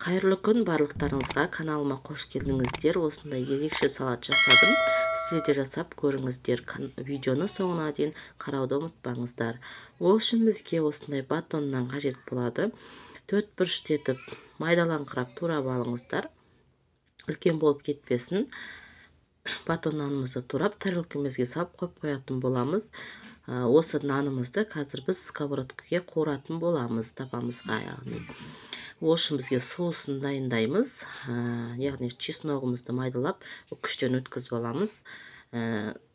Қайырлы күн барлықтарыңызға, каналыма қош келдіңіздер. Осындай ерекше салат жасадым. Сіздер де жасап көріңіздер. Видеоны соңына дейін қарауды ұмытпаңыздар. Ол үшін бізге осындай батоннан қажет болады. 4 бұрыштетіп майдалаңқырап турап алыңыздар. Үлкен болып кетпесін. Батон нанымызды турап тәрелкемізге салып қойып қоятын боламыз. Осы нанымызды қазір біз сковородкаға қуыратын боламыз тапамызға, яғни. Ол үшін бізге соусын дайындаймыз. Яғни чесногымызды майдалап, күштен өткізіп аламыз.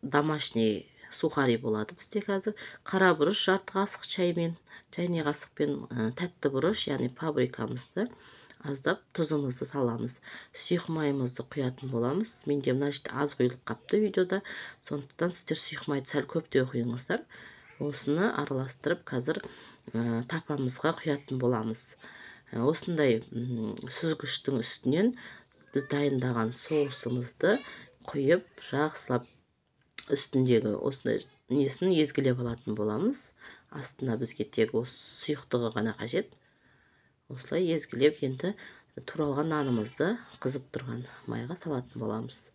Домашний сухари болады бізде қазір. Қара бұрыш жарты қасық чаймен, чайный қасықпен тәтті бұрыш, яғни паприкамызды аздап тұзымызды саламыз. Сұйық майымызды құятын боламыз. Менде мына жерде аз құйылып қапты видеода. Сондықтан сіздер сұйық майды сәл көптеу құйыңыздар. Осыны араластырып қазір тапамызға құятын боламыз. Осындай сүзгіштің үстінен біз дайындаған соусымызды құйып, жақсылап үстіндегі осындай несін езгілеп алатын боламыз. Астына бізге тек осы сұйықтығы ғана қажет. Осылай езгілеп, енді туралған нанымызды қызып тұрған майға салатын боламыз.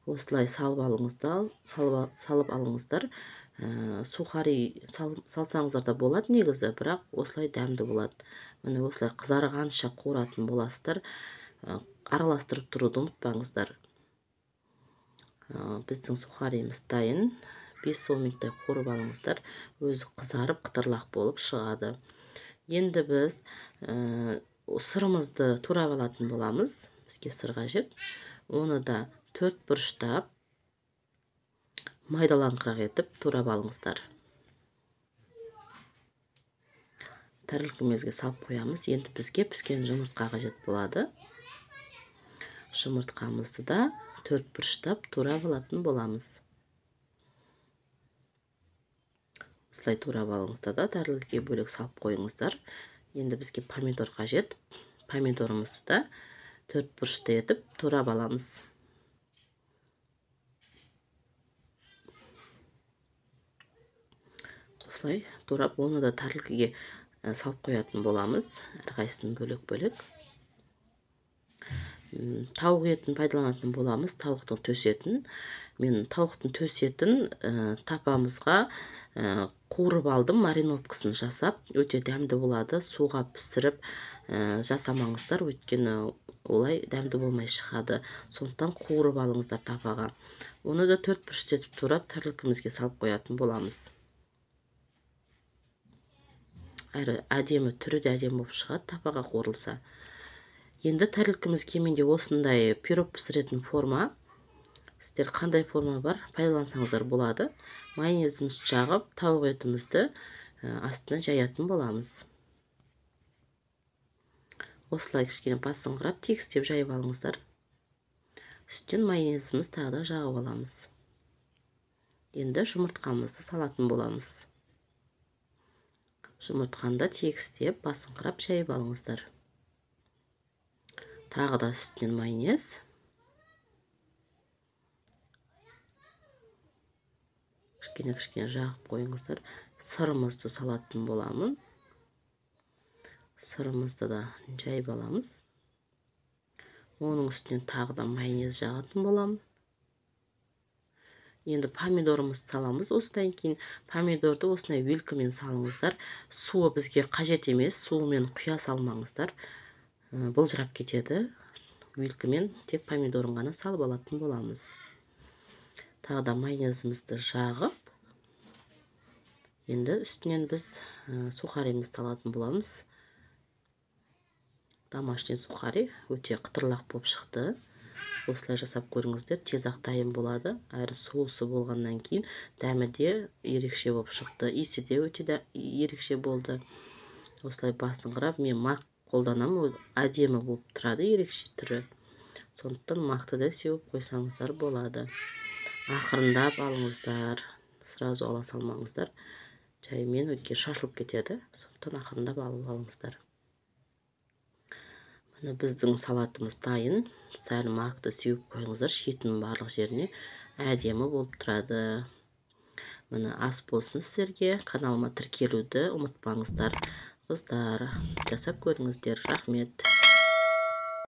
Осылай салып алыңыздар. Сухари салсаңыздар да болады негізі, бірақ осылай дәмді болады. Міне осылай қызарғанша қуыратын боласыздар. Араластырып тұруды ұмытпаңыздар. Біздің сухаримыз дайын. 5-10 минуттай қуырып алыңыздар. Өзі қызарып қытырлақ болып шығады. Енді біз сырымызды турап алатын боламыз. Бізге сыр қажет. Оны да 4 бұрыштап майдалаңқырақ етіп турап алыңыздар. Тәрелкемізге салып қоямыз. Енді бізге піскен жұмыртқа қажет болады. Жұмыртқамызды да 4 бұрыштап турап алатын боламыз. Осылай турап алыңыздар да тәрелкеге бөлек салып қойыңыздар. Енді бізге помидор қажет. Помидорымызды да 4 бұрышты етіп турап аламыз. Осылай турап, оны да тәрелкеге салып қоятын боламыз. Әрқайсысын бөлек-бөлек. Тауық етін пайдаланатын боламыз. Тауықтың төс етін. Мен тауықтың төс етін тапамызға қуырып алдым, мариновкасын жасап, өте дәмді болады. Суға пісіріп жасамаңыздар, өйткені олай дәмді болмай шығады. Сондықтан қуырып алыңыздар тапаға. Оны да 4 бұрыштетіп турап тәрелкемізге салып қоятын боламыз. Әрі әдемі, түрі де әдемі болып шығады тапаға қуырылса. Енді тәрелкемізге менде осындай пирог пісіретін форма. Сіздер қандай форма бар, пайдалансаңыздар болады. Майонезімізді жағып, тауық етімізді астына жаятын боламыз. Осылай кішкене басыңқырап, тегістеп жайып алыңыздар. Үстінен майонезіміз тағы да жағып аламыз. Енді жұмыртқамызды салатын боламыз. Жұмыртқаны да тегістеп, басыңқырап жайып алыңыздар. Тағы да үстінен майонез. Кішкене жағып қойыңыздар. Сырымызды салатын боламын. Сырымызды да жайып аламыз. Оның үстінен тағы да майонез жағатын боламын. Енді помидорымызды саламыз. Осыдан кейін помидорды осындай вилкамен салыңыздар. Суы бізге қажет емес. Суымен құя салмаңыздар. Былжырап кетеді. Вилкамен тек помидорын ғана салып алатын боламыз. Тағы да майонезімізді жағып, енді үстінен біз сухаримізді салатын боламыз. Домашний сухари өте қытырлақ болып шықты. Осылай жасап көріңіздер, тез-ақ дайын болады. Әрі соусы болғаннан кейін дәмі де ерекше болып шықты. Иісі де өте ерекше болды. Осылай басыңқырап, мен мақ қолданамын, әдемі болып тұрады, ерекше түрі. Сондықтан мақты да сеуіп қойсаңыздар болады. Ақырындап алыңыздар, сразу ала салмаңыздар. Чаймен өткен шашылып кетеді. Сондықтан ақырындап алып алыңыздар. Міне біздің салатымыз дайын. Сәл мақты сеуіп қойыңыздар, шетінің барлық жеріне әдемі болып тұрады. Міне ас болсын сіздерге. Каналыма тіркелуді ұмытпаңыздар. Қыздар, жасап көріңіздер. Рахмет.